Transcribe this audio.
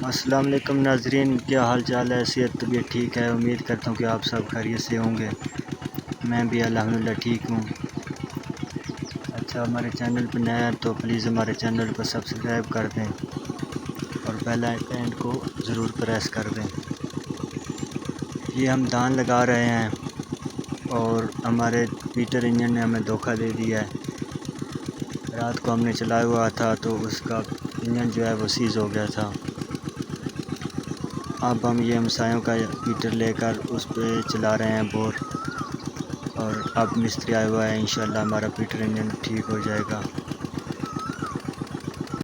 अस्सलाम वालेकुम नाज़रीन, क्या हाल चाल है। सेहत तबीयत ठीक है। उम्मीद करता हूँ कि आप सब खैरियत से होंगे। मैं भी अल्हम्दुलिल्लाह ठीक हूँ। अच्छा, हमारे चैनल पर नया है तो प्लीज़ हमारे चैनल को सब्सक्राइब कर दें और बेल आइकन को ज़रूर प्रेस कर दें। ये हम धान लगा रहे हैं और हमारे पीटर इंजन ने हमें धोखा दे दिया है। रात को हमने चलाया हुआ था तो उसका इंजन जो है वो सीज़ हो गया था। अब हम ये हमसायों का पीटर लेकर उस पे चला रहे हैं बोर, और अब मिस्त्री आया हुआ है। इंशाल्लाह हमारा पीटर इंजन ठीक हो जाएगा।